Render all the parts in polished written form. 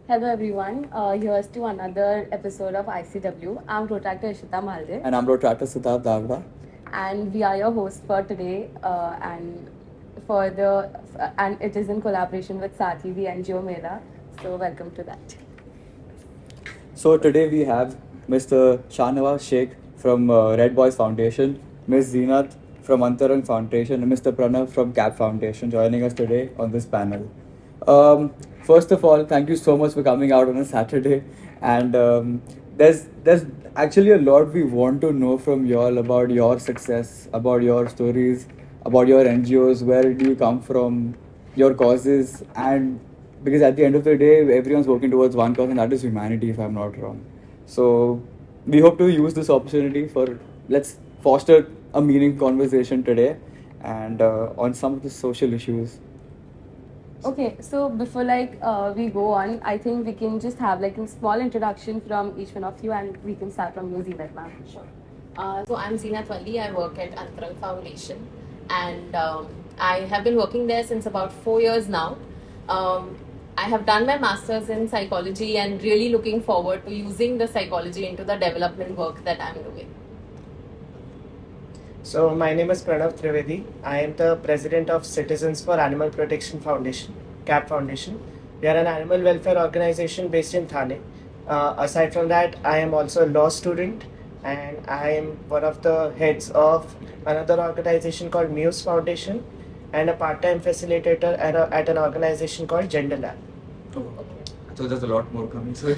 Hello everyone, here's to another episode of ICW. I'm Protractor Ishita Malde. And I'm Rotrator Siddharth Dagda. And we are your hosts for today and it is in collaboration with Saathi, the NGO Mela. So welcome to that. So today we have Mr. Shahnawaz Sheikh from Red Boys Foundation, Ms. Zeenat from Antarang Foundation, and Mr. Pranav from CAP Foundation joining us today on this panel. First of all, thank you so much for coming out on a Saturday. And there's actually a lot we want to know from you all about your success, about your stories, about your NGOs, where do you come from, your causes, and because at the end of the day, everyone's working towards one cause, and that is humanity, if I'm not wrong. So we hope to use this opportunity for let's foster a meaningful conversation today, and on some of the social issues. Okay, so before we go on, I think we can just have like a small introduction from each one of you, and we can start from you, Zeenat ma'am. Sure. So I'm Season2. I work at Antarang Foundation, and I have been working there since about 4 years now. I have done my master's in psychology and really looking forward to using the psychology into the development work that I'm doing. So my name is Pranav Trivedi. I am the president of Citizens for Animal Protection Foundation, CAP Foundation. We are an animal welfare organization based in Thane. Aside from that, I am also a law student, and I am one of the heads of another organization called Muse Foundation, and a part-time facilitator at an organization called Gender Lab. So there's a lot more coming. So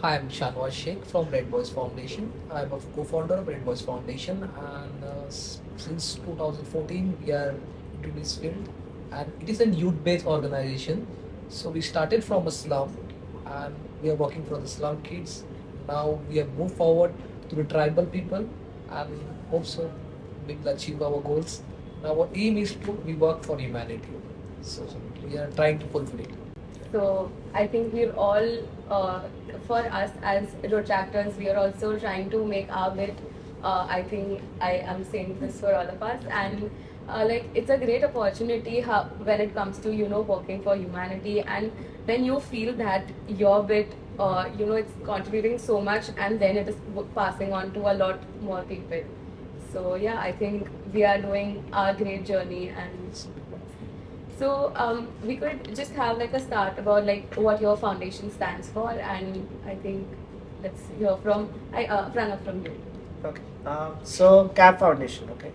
Hi, I'm Shahnawaz Sheikh from Red Boys Foundation. I'm a co-founder of Red Boys Foundation, and since 2014 we are into this field, and it is a youth-based organization. So we started from a slum, and we are working for the slum kids. Now we have moved forward to the tribal people, and hope so we will achieve our goals. Now our aim is to we work for humanity. So we are trying to fulfill it. So I think we're all, for us as retractors, we are also trying to make our bit. I think I am saying this for all of us, and it's a great opportunity when it comes to working for humanity, and when you feel that your bit, it's contributing so much, and then it is passing on to a lot more people. So yeah, I think we are doing our great journey. And so we could just have like a start about like what your foundation stands for, and I think let's hear from Pranav from you. Okay. So CAP Foundation. Okay.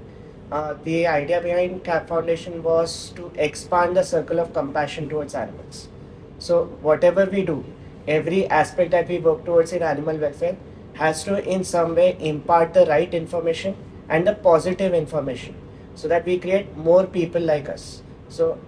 The idea behind CAP Foundation was to expand the circle of compassion towards animals. So whatever we do, every aspect that we work towards in animal welfare has to in some way impart the right information and the positive information, so that we create more people like us. So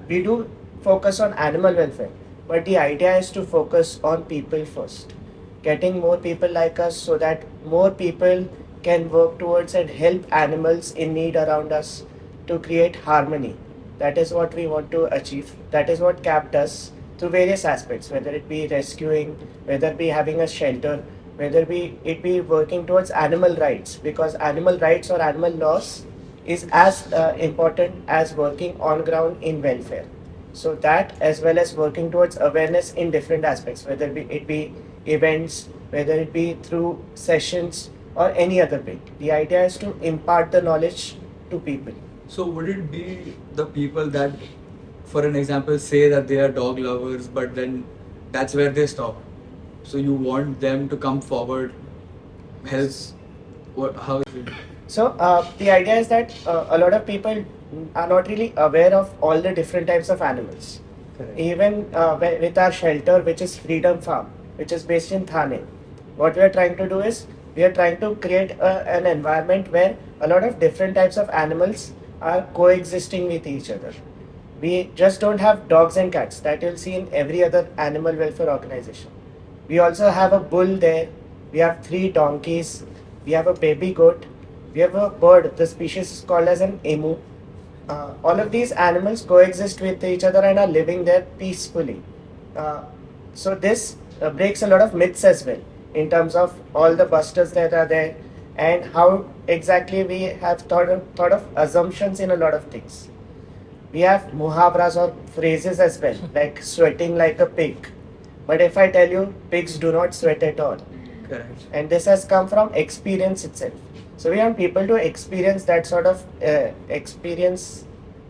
we do focus on animal welfare, but the idea is to focus on people first, getting more people like us so that more people can work towards and help animals in need around us to create harmony. That is what we want to achieve. That is what CAP does through various aspects, whether it be rescuing, whether it be having a shelter, whether it be working towards animal rights, because animal rights or animal laws is as important as working on ground in welfare. So that, as well as working towards awareness in different aspects, whether it be events, whether it be through sessions or any other way. The idea is to impart the knowledge to people. So would it be the people that, for an example, say that they are dog lovers, but then that's where they stop? So you want them to come forward, help? How is it? So the idea is that a lot of people are not really aware of all the different types of animals. Correct. Even with our shelter, which is Freedom Farm, which is based in Thane, what we are trying to do is we are trying to create an environment where a lot of different types of animals are coexisting with each other. We just don't have dogs and cats that you'll see in every other animal welfare organization. We also have a bull there, we have 3 donkeys, we have a baby goat, we have a bird, the species is called as an emu. All of these animals coexist with each other and are living there peacefully. So this breaks a lot of myths as well, in terms of all the busters that are there, and how exactly we have thought of assumptions in a lot of things. we have muhavras or phrases as well, like sweating like a pig. But if I tell you, pigs do not sweat at all. Correct. And this has come from experience itself. So we want people to experience that sort of experience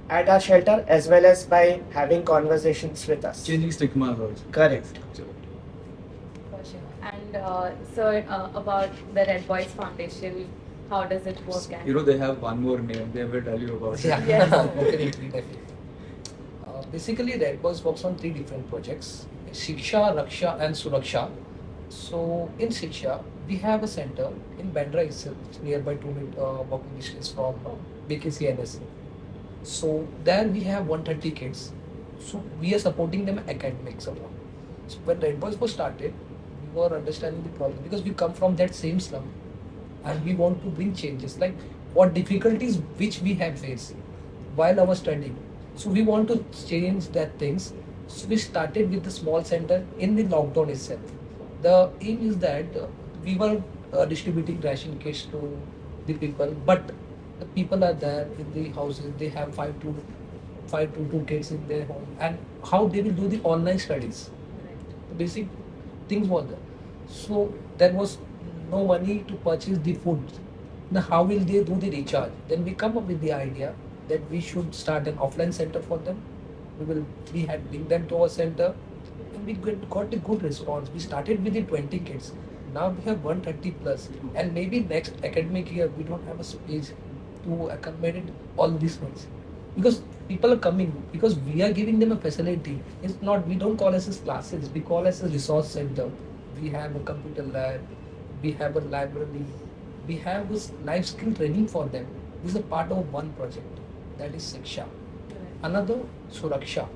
at our shelter as well as by having conversations with us. Changing stigmas also. Correct. For sure. And so about the Red Boys Foundation, how does it work? You know, they have one more name. They will tell you about Yeah, it. Yes. definitely. Basically, Red Boys works on 3 different projects: Shiksha, Raksha, and Suraksha. So, in Shiksha, we have a center in Bandra itself, it's nearby 2 minute walking distance from BKC NSC. So, there we have 130 kids. So, we are supporting them academic support. So, when Red Boys was started, we were understanding the problem because we come from that same slum and we want to bring changes, like what difficulties which we have faced while I was studying. So we want to change that things. So we started with the small center in the lockdown itself. The aim is that we were distributing ration kits to the people, but the people are there in the houses. They have 5 to 2 kids in their home, and how they will do the online studies. The basic things were there. So there was no money to purchase the food. Now how will they do the recharge? Then we come up with the idea that we should start an offline center for them. We had bring them to our center, and we got a good response. We started with the 20 kids. Now we have 130 plus, and maybe next academic year we don't have a space to accommodate all these things because people are coming because we are giving them a facility. It's not, we don't call it as classes, we call it as a resource center. We have a computer lab, we have a library, we have this life skill training for them. This is a part of one project, that is Shiksha. Another, Suraksha.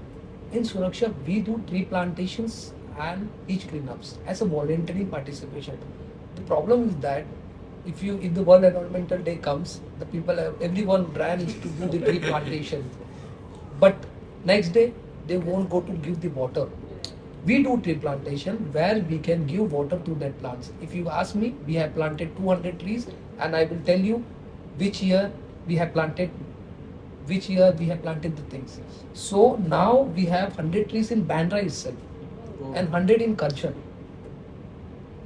In Suraksha, we do tree plantations and beach cleanups as a voluntary participation. The problem is that if the World Environmental Day comes, the people everyone ran to do the tree plantation, but next day they won't go to give the water. We do tree plantation where we can give water to that plants. If you ask me, we have planted 200 trees, and I will tell you which year we have planted the things. So now we have 100 trees in Bandra itself and 100 in Karjar.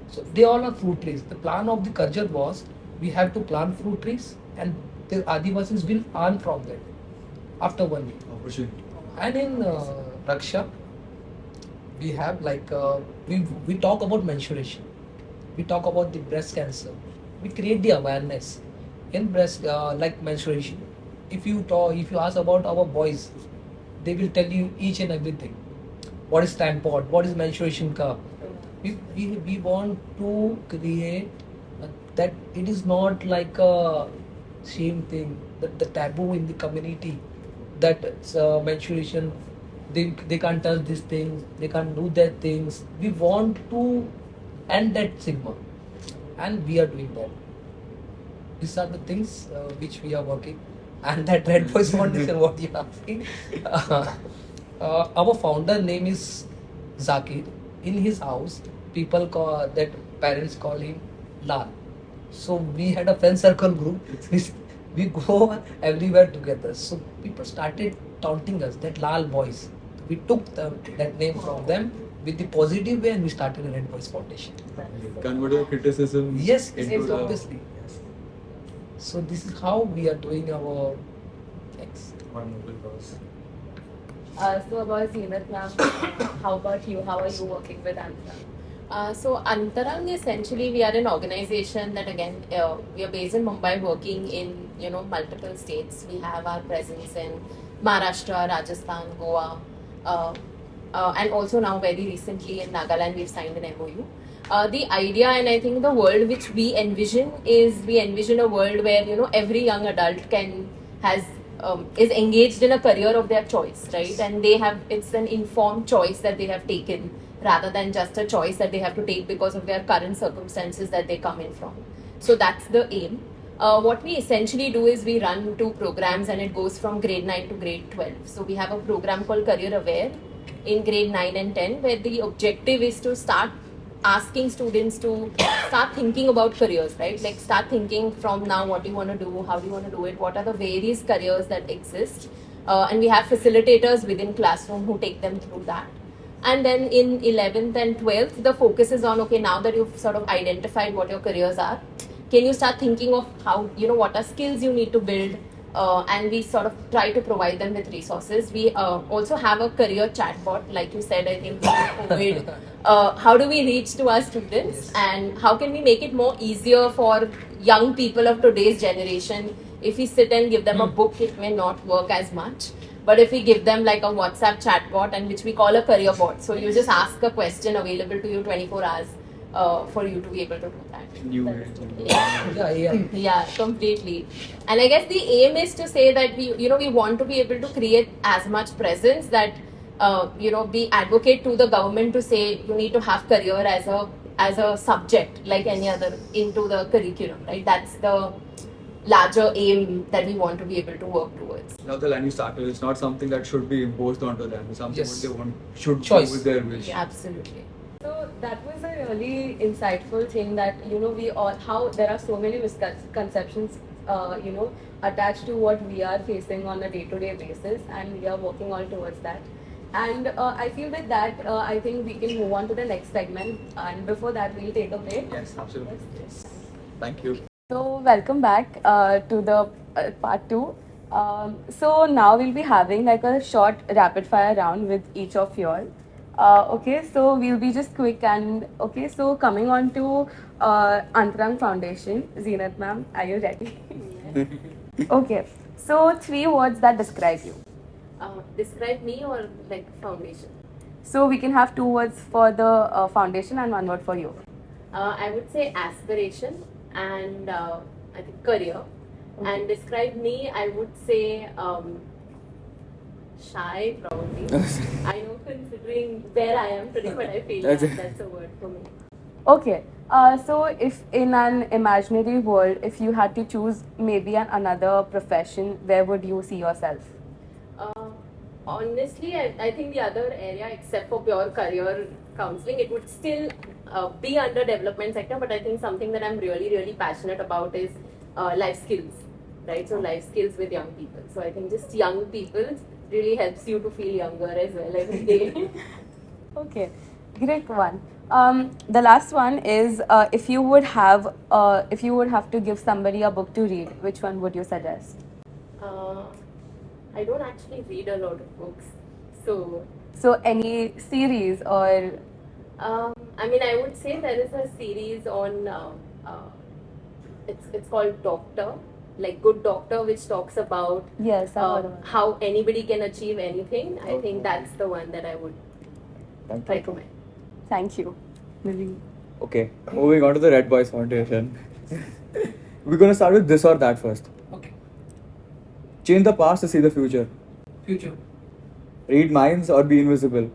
So they all are fruit trees. The plan of the Karjar was we have to plant fruit trees and the Adivasis will earn from them after 1 year. Opportunity. And in Raksha, we have we talk about menstruation, we talk about the breast cancer, we create the awareness in breast like menstruation. If you ask about our boys, they will tell you each and everything. What is tampon? What is menstruation cup? We want to create that it is not like a shame thing, that the taboo in the community, that menstruation, they can't touch these things, they can't do that things. We want to end that stigma, and we are doing that. These are the things which we are working. And that Red Boys Foundation, what you are asking. Our founder name is Zakir. In his house, parents call him Lal. So we had a friend circle group. We go everywhere together. So people started taunting us, that Lal boys. We took that name from them with the positive way, and we started a Red Boys Foundation. Convert your criticism. Yes, into the- obviously. So this is how we are doing our things. One noble cause. So about Zeenat ma'am, how about you? How are you working with Antarang? So Antarang, essentially we are an organization that again we are based in Mumbai, working in multiple states. We have our presence in Maharashtra, Rajasthan, Goa, and also now very recently in Nagaland we've signed an MOU. The idea, and I think the world which we envision a world where every young adult is engaged in a career of their choice, right? And it's an informed choice that they have taken rather than just a choice that they have to take because of their current circumstances that they come in from. So that's the aim. What we essentially do is we run 2 programs, and it goes from grade 9 to grade 12. So we have a program called Career Aware in grade 9 and 10, where the objective is to start asking students to start thinking about careers, right? Like start thinking from now, what do you want to do, how do you want to do it, what are the various careers that exist, and we have facilitators within classroom who take them through that. And then in 11th and 12th, the focus is on, okay, now that you've sort of identified what your careers are, can you start thinking of how, what are skills you need to build? And we sort of try to provide them with resources. We also have a career chatbot, like you said, I think, COVID. How do we reach to our students? Yes. And how can we make it more easier for young people of today's generation? If we sit and give them a book, it may not work as much. But if we give them like a WhatsApp chatbot, and which we call a career bot, so you just ask a question available to you 24 hours for you to be able to do that. New Yeah, completely. And I guess the aim is to say that we want to be able to create as much presence that we advocate to the government to say you need to have career as a subject like any other into the curriculum, right? That's the larger aim that we want to be able to work towards. Now the line you started, it's not something that should be imposed onto them. It's something Yes. what they want should Choice. do with their wish. Yeah, absolutely. So that was a really insightful thing that we all how there are so many misconceptions attached to what we are facing on a day-to-day basis, and we are working all towards that. And I feel with that, I think we can move on to the next segment. And before that, we'll take a break. Yes, absolutely. Yes. Thank you. So welcome back to the part 2. So now we'll be having like a short rapid fire round with each of you all. Okay, so we'll be just quick and okay. So coming on to Antarang Foundation, Zeenat ma'am, are you ready? Okay, so 3 words that describe you. Describe me or like foundation? So we can have 2 words for the foundation and 1 word for you. I would say aspiration and I think career. Okay. And describe me, I would say shy probably. I know considering where I am today, but I feel that's a word for me. Okay. So if in an imaginary world, if you had to choose maybe another profession, where would you see yourself? Honestly, I think the other area, except for pure career counseling, it would still be under development sector. But I think something that I'm really, really passionate about is life skills, right? So life skills with young people. So I think just young people really helps you to feel younger as well every day. Okay, great one. The last one is if you would have to give somebody a book to read, which one would you suggest? I don't actually read a lot of books, so So any series or I mean, I would say there is a series on it's called Doctor, like Good Doctor, which talks about yes, I've heard of it. how anybody can achieve anything. I think that's the one that I would Thank you. recommend. Thank you. Lily. Okay, moving on to the Red Boys Foundation. We're gonna start with this or that first. Okay. Change the past to see the future. Future. Read minds or be invisible.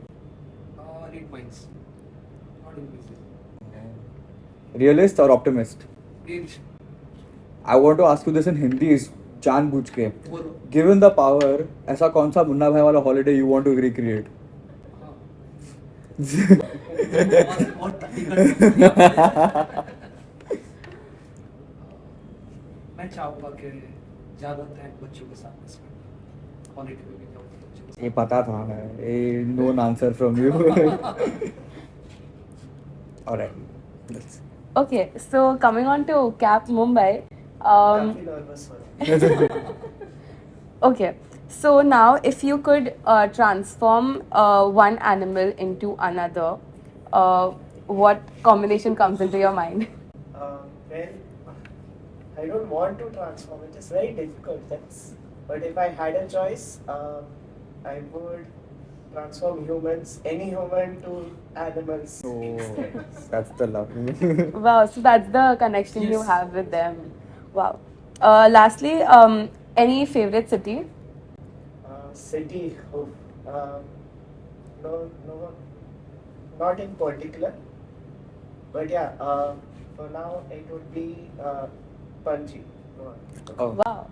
Read minds. Not invisible. Realist or optimist. Read. I want to ask you this in Hindi. Is जानबूझ के. बोलो. Given the power, ऐसा कौन सा मुन्ना भाई वाला holiday you want to recreate? बहुत difficult. मैं चाहूँगा कि ज़्यादा टाइम बच्चों के साथ स्पेंड हॉलिडे में भी जाऊँ बच्चों के साथ. ये पता था. A known answer from you. Alright. Let's. Okay, so coming on to Cap Mumbai. काफी nervous हो रहा है. Okay, so now if you could transform one animal into another, what combination comes into your mind? Well, I don't want to transform it. It's very difficult. But if I had a choice, I would transform humans, any human, to animals. Oh, that's the love. Wow, so that's the connection you Yes. have with them. Wow. Lastly, any favorite city? City, no, not in particular. But yeah, for now it would be Panji. Oh. Wow.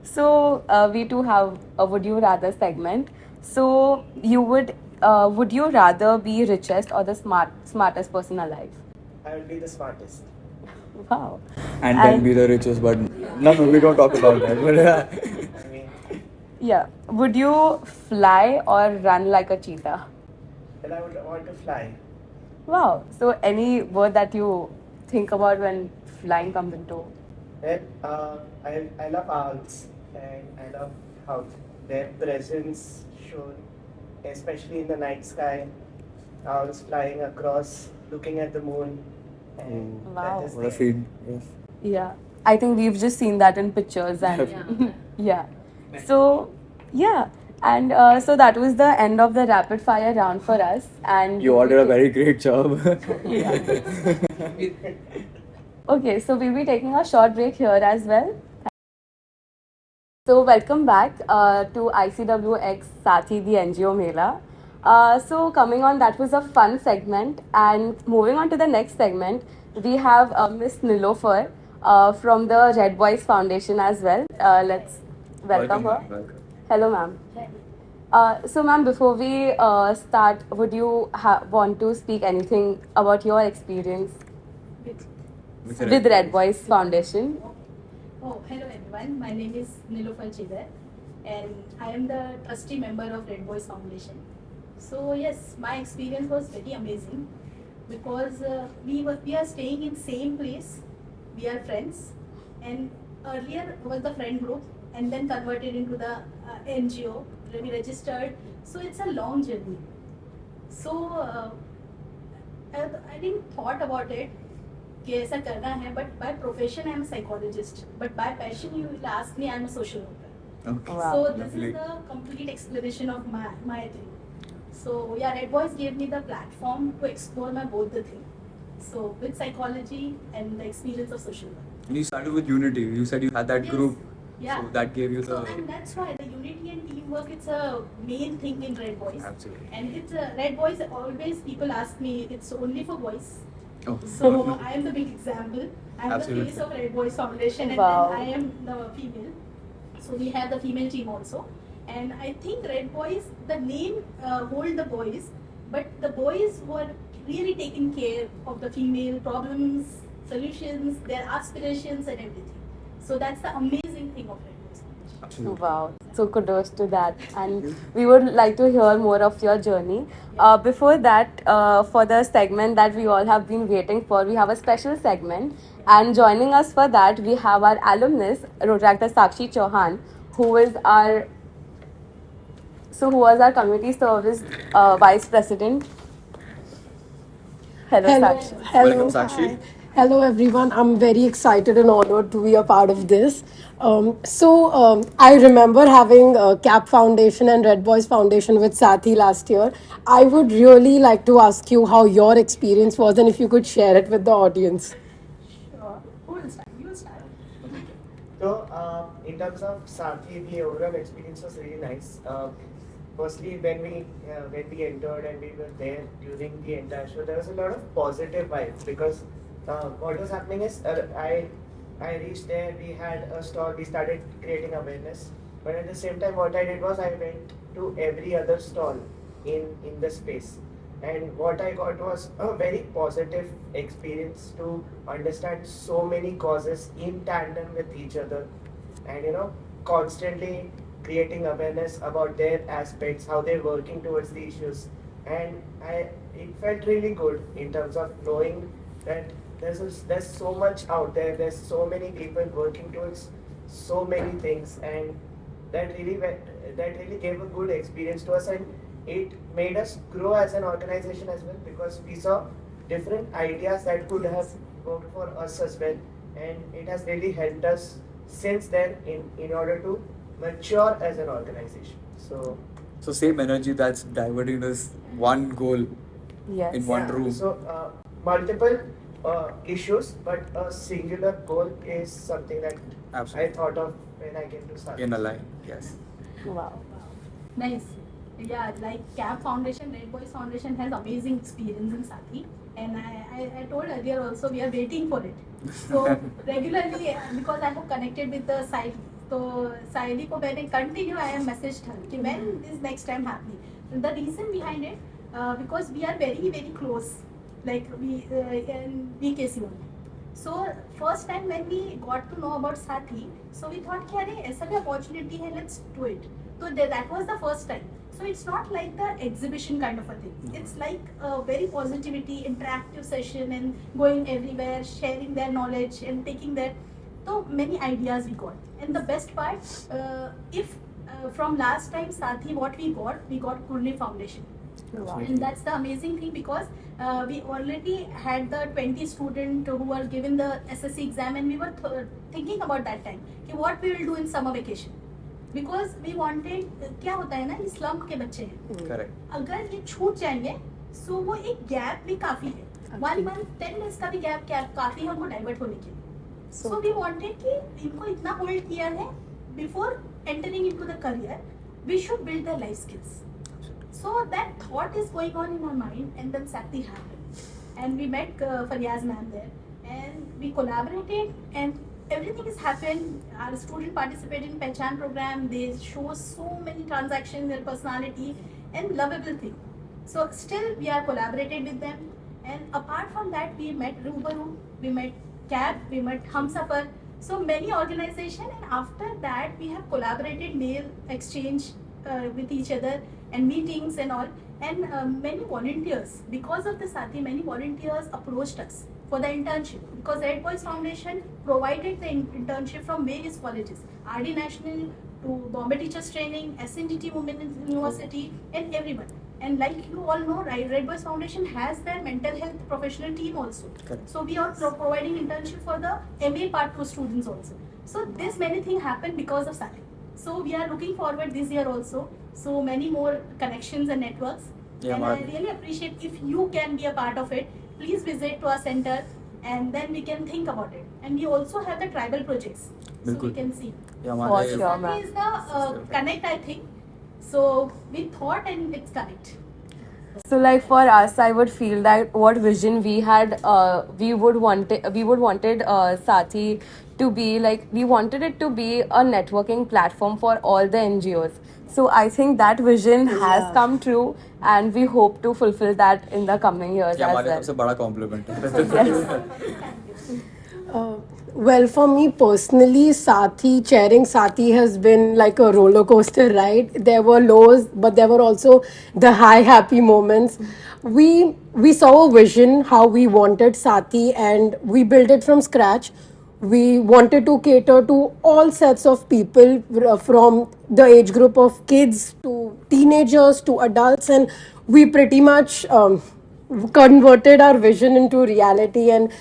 So we too have a would you rather segment. So would you rather be richest or the smartest person alive? I will be the smartest. Wow. And then be the richest, but no, we don't talk about that. But I mean, Yeah. Would you fly or run like a cheetah? Then I would want to fly. Wow. So any word that you think about when flying comes into? Then I love owls and I love how their presence shown, especially in the night sky. Owls flying across, looking at the moon, and Wow. that is What a there. feed. Yes. Yeah. I think we've just seen that in pictures and yeah. So yeah. And so that was the end of the rapid fire round for us. And You all did a very great job. Okay, so we'll be taking a short break here as well. So welcome back to ICWX Saathi, the NGO Mela. So coming on, that was a fun segment, and moving on to the next segment, we have Miss Nilofer from the Red Boys Foundation as well. Let's welcome her. Welcome. Hello, ma'am. So, ma'am, before we start, would you want to speak anything about your experience with Red Boys Foundation? Oh, hello everyone. My name is Nilofer Chidar and I am the trustee member of Red Boys Foundation. So yes, my experience was very amazing because we are staying in same place. We are friends, and earlier was the friend group and then converted into the NGO. We registered. So it's a long journey. So I didn't thought about it कि ऐसा करना है, but by profession I am a psychologist, but by passion you will ask me I am a social worker. Okay. Wow. So this Lovely. is the complete explanation of my thing. So yeah, Red Boys gave me the platform to explore my both the thing. So with psychology and the experience of social work. And you started with Unity. You said you had that Yes. group. Yeah. So that gave you the. So and that's why the unity and teamwork, it's a main thing in Red Boys. Absolutely. And it's Red Boys, always people ask me it's only for boys. Oh. So I am the big example. I am Absolutely. the face of Red Boys Foundation, and Wow. then I am the female. So we have the female team also. And I think Red Boys, the name hold the boys, but the boys were really taking care of the female problems, solutions, their aspirations and everything. So that's the amazing thing of Red Boys Foundation. Absolutely. Wow, so kudos to that. And we would like to hear more of your journey. Before that, for the segment that we all have been waiting for, we have a special segment. And joining us for that, we have our alumnus, Rotaract Sakshi Chauhan, who was our community service vice president. Hello, Sakshi. Welcome, Sakshi. Hi. Hello, everyone. I'm very excited and honored to be a part of this. I remember having CAP Foundation and Red Boys Foundation with Saathi last year. I would really like to ask you how your experience was and if you could share it with the audience. Sure. Who will start? You will start. So, in terms of Saathi, the overall experience was really nice. Firstly, when we entered and we were there during the entire show, there was a lot of positive vibes because what was happening is I reached there, we had a stall, we started creating awareness, but at the same time, what I did was I went to every other stall in the space. And what I got was a very positive experience to understand so many causes in tandem with each other, and constantly creating awareness about their aspects, how they're working towards the issues. And it felt really good in terms of knowing that there's so much out there, there's so many people working towards so many things, and that really gave a good experience to us, and it made us grow as an organization as well because we saw different ideas that could have worked for us as well, and it has really helped us since then in order to mature as an organization. So same energy that's diverting this one goal Yes. in one room. So multiple issues, but a singular goal is something that Absolutely. I thought of when I came to Saathi. In a line. Yes. Wow. Nice. Yeah, like CAP Foundation, Red Boys Foundation has amazing experience in Saathi. And I told earlier also, we are waiting for it. So regularly, because I have connected with the site, so Saidi ko maine continue, I have messaged her कि when is next time happening. And the reason behind it, because we are very very close, like we in BKC only. So first time when we got to know about Saathi, so we thought कि अरे ऐसा भी opportunity है, let's do it. So that was the first time. So it's not like the exhibition kind of a thing. It's like a very positivity, interactive session, and going everywhere, sharing their knowledge and taking their so many ideas we got. And the best part, if from last time Saathi, what we got Kurli Foundation. Wow. And that's the amazing thing because we already had the 20 students who were given the SSC exam, and we were thinking about that time कि what we will do in summer vacation because we wanted क्या होता है ना ये slum के बच्चे हैं Correct. अगर ये छूट जाएंगे so वो एक गैप भी काफी है 1 month 10 days का भी गैप काफी है उनको डाइवर्ट होने के लिए so we wanted कि इनको इतना होल्ड किया है before entering into the career we should build their life skills. So that thought is going on in our mind, and then Saathi happened, and we met Faryaz ma'am there, and we collaborated, and everything has happened. Our student participated in Pehchan program. They show so many transactions, their personality, and lovable thing. So still we are collaborated with them, and apart from that, we met Rubaru, we met CAB, we met Humsafar. So many organizations, and after that we have collaborated mail exchange with each other and meetings and all, and many volunteers because of the Saathi, many volunteers approached us for the internship because Red Boys Foundation provided the internship from various colleges, RD National to Bombay Teachers Training, SNDT Women's University, and everyone. And like you all know, right, Red Boys Foundation has their mental health professional team also. Correct. So we are providing internship for the MA Part 2 students also. So this many things happened because of Saathi. So we are looking forward this year also. So many more connections and networks. Yeah, and I really appreciate if you can be a part of it. Please visit to our center, and then we can think about it. And we also have the tribal projects, so we Bilkul. can see. Yeah, For man. sure. Saathi is the connect, I think. So we thought, and it's connect. So like for us, I would feel that what vision we had, we would wanted Saathi to be like, we wanted it to be a networking platform for all the NGOs. So I think that vision has come true, and we hope to fulfill that in the coming years Yeah, as हमारे well. सबसे बड़ा compliment है. Well, for me personally, Saathi, chairing Saathi has been like a roller coaster ride. There were lows, but there were also the high, happy moments. We saw a vision how we wanted Saathi, and we built it from scratch. We wanted to cater to all sets of people from the age group of kids to teenagers to adults, and we pretty much converted our vision into reality and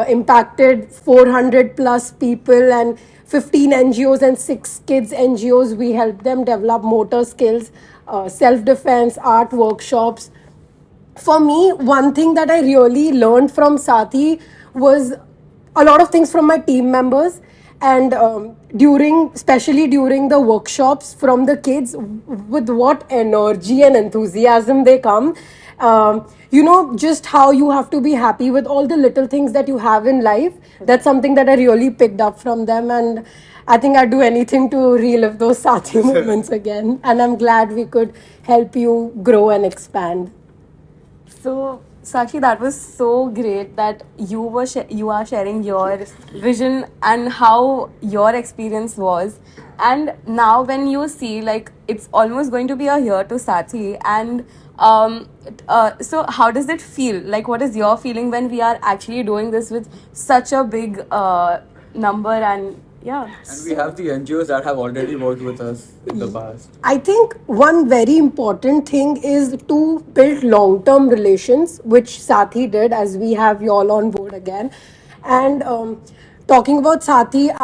impacted 400 plus people and 15 NGOs and 6 kids NGOs. We helped them develop motor skills, self-defense, art workshops. For me, one thing that I really learned from Saathi was a lot of things from my team members, and especially during the workshops from the kids, with what energy and enthusiasm they come. Just how you have to be happy with all the little things that you have in life. That's something that I really picked up from them, and I think I'd do anything to relive those Saathi moments again. And I'm glad we could help you grow and expand. So, Sakshi, that was so great that you are sharing your vision and how your experience was. And now, when you see, like, it's almost going to be a year to Saathi, and so how does it feel? Like, what is your feeling when we are actually doing this with such a big number? And yeah. And we have the NGOs that have already worked with us in the past. I think one very important thing is to build long-term relations, which Saathi did, as we have you all on board again. And talking about Saathi,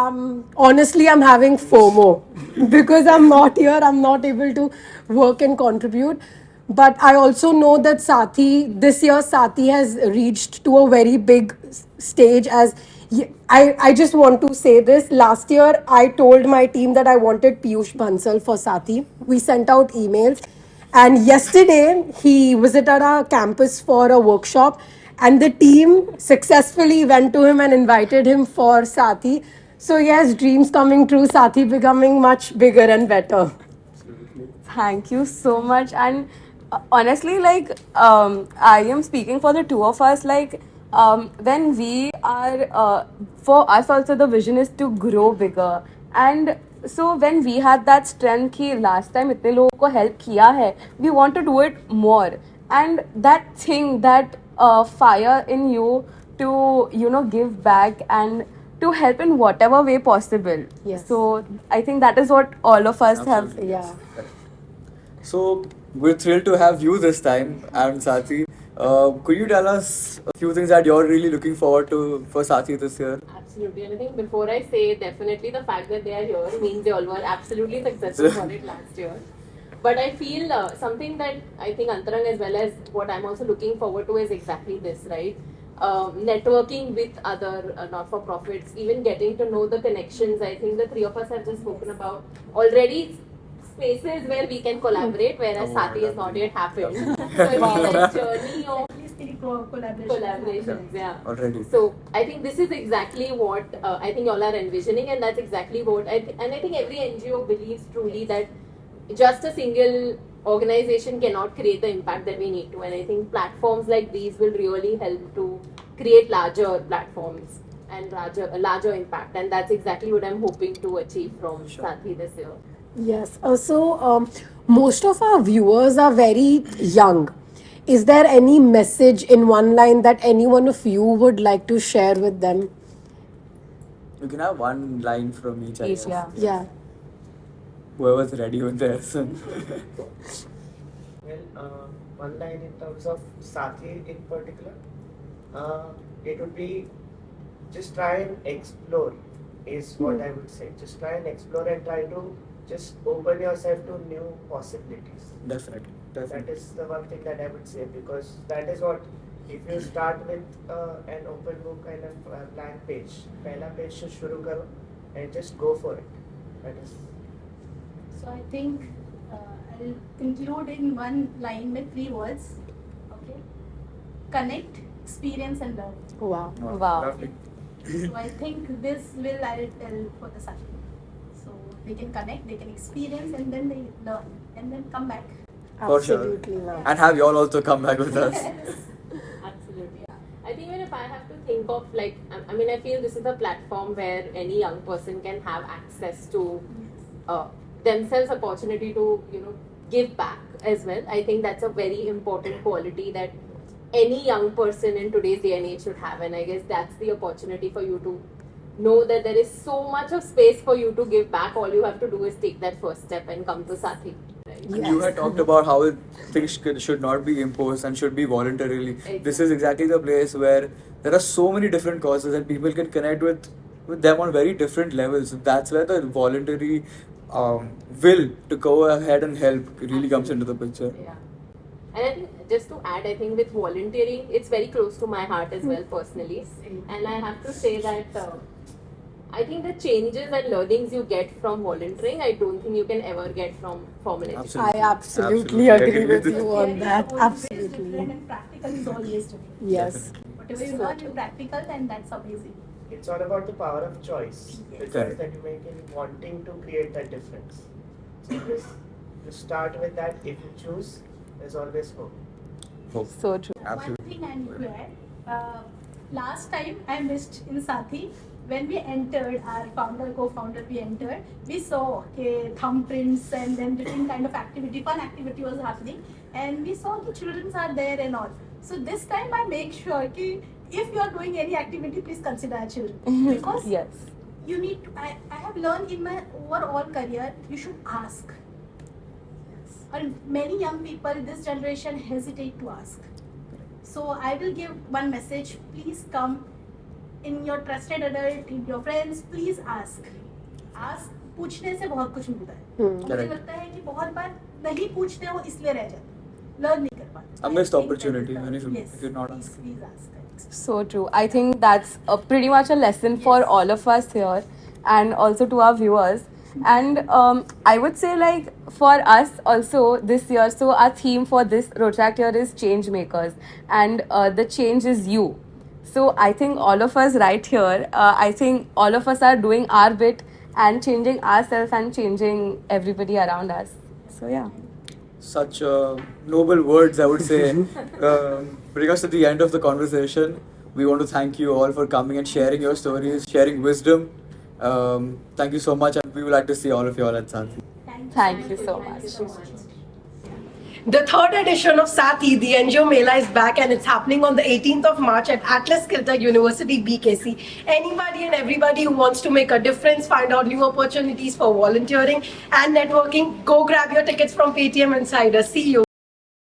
honestly, I'm having FOMO because I'm not here. I'm not able to work and contribute. But I also know that this year, Saathi has reached to a very big stage. I just want to say this. Last year, I told my team that I wanted Piyush Bansal for Saathi. We sent out emails. And yesterday, he visited our campus for a workshop. And the team successfully went to him and invited him for Saathi. So yes, dreams coming true, Saathi becoming much bigger and better. Thank you so much. And honestly, like, I am speaking for the two of us. Like, when we are, for us also, the vision is to grow bigger. And so when we had that strength कि last time इतने लोगों को help किया है, we want to do it more, and that thing, that fire in you to give back and to help in whatever way possible. Yes. So I think that is what all of us Absolutely. Yeah. So we're thrilled to have you this time, and Saathi. Could you tell us a few things that you're really looking forward to for Saathi this year? Absolutely. And I think before I say, definitely the fact that they are here means they all were absolutely successful for it last year. But I feel something that I think Antarang, as well as what I'm also looking forward to, is exactly this, right? Networking with other not-for-profits, even getting to know the connections. I think the three of us have just spoken about already spaces where we can collaborate, whereas Oh, Saathi has wow. not yet happened. So I feel that journey of At least three collaborations. collaborations, yeah. Already. So I think this is exactly what I think y'all are envisioning, and that's exactly what and I think every NGO believes truly that just a single organization cannot create the impact that we need to, and I think platforms like these will really help to create larger platforms and larger impact, and that's exactly what I'm hoping to achieve from Sure. Saathi this year. Yes. Most of our viewers are very young. Is there any message in one line that any one of you would like to share with them? You can have one line from each, I Each, guess. yeah. Yeah. Whoever's ready with theirs. Well, one line in terms of Saathi in particular, it would be just try and explore, is what I would say. Just try and explore and try to just open yourself to new possibilities. Definitely. That Definitely. is the one thing that I would say, because that is what, if you start with an open book and a blank page, पहला page से शुरू करो and just go for it. That is. So I think I'll conclude in one line with three words. Okay. Connect, experience, and learn. Wow. Wow. Lovely. So I think this will I'll tell for the Saathi. So they can connect, they can experience, and then they learn, and then come back. For sure. Absolutely not. And have y'all also come back with us. Absolutely. Yeah. I think even if I have to think of I mean, I feel this is a platform where any young person can have access to themselves opportunity to give back as well. I think that's a very important quality that any young person in today's day and age should have, and I guess that's the opportunity for you to know that there is so much of space for you to give back. All you have to do is take that first step and come to Saathi. Right? And you had talked about how things should not be imposed and should be voluntarily. This is exactly the place where there are so many different causes and people can connect with them on very different levels. That's where the voluntary will to go ahead and help really comes into the picture. Yeah. And I think, just to add, I think with volunteering, it's very close to my heart as well personally. And I have to say that I think the changes and learnings you get from volunteering, I don't think you can ever get from formal education. I Absolutely absolutely agree with agree. you on Theory that. is always different Absolutely. and practical is always different. Yes. Whatever you learn in practical, then that's amazing. It's all about the power of choice. The Yes. choice that you make in wanting to create that difference. So just you start with that. If you choose, there's always hope. So true. Absolutely. One thing I need to add. Last time I missed in Saathi, when we entered, our co-founder, we entered, we saw thumbprints and then different kind of activity, fun activity was happening, and we saw the children are there and all. So this time I make sure that if you are doing any activity, please consider our children, because Yes. you need to. I have learned in my overall career, you should ask. And many young people, this generation hesitate to ask. So I will give one message, please come in your trusted adult, in your friends, please ask. Ask, पूछने से बहुत कुछ मिलता है। मुझे Correct. लगता है कि बहुत बार नहीं पूछते हो इसलिए रह जाते, learn नहीं कर पाते। A missed I think opportunity, that is and if you- yes, if you're not please, asking. please ask. So true. I think that's pretty much a lesson for Yes. all of us here, and also to our viewers. And I would say, like, for us also this year, so our theme for this Rochak year is change makers, and the change is you. So I think all of us right here, I think all of us are doing our bit and changing ourselves and changing everybody around us. So yeah. Such noble words, I would say, bring us to the end of the conversation. We want to thank you all for coming and sharing your stories, sharing wisdom, Thank you so much, and we would like to see all of you all at Saathi. Thank you so much. The third edition of Saathi, the NGO Mela, is back and it's happening on the 18th of March at Atlas Kiltag University, BKC. Anybody and everybody who wants to make a difference, find out new opportunities for volunteering and networking, go grab your tickets from Paytm Insider. See you.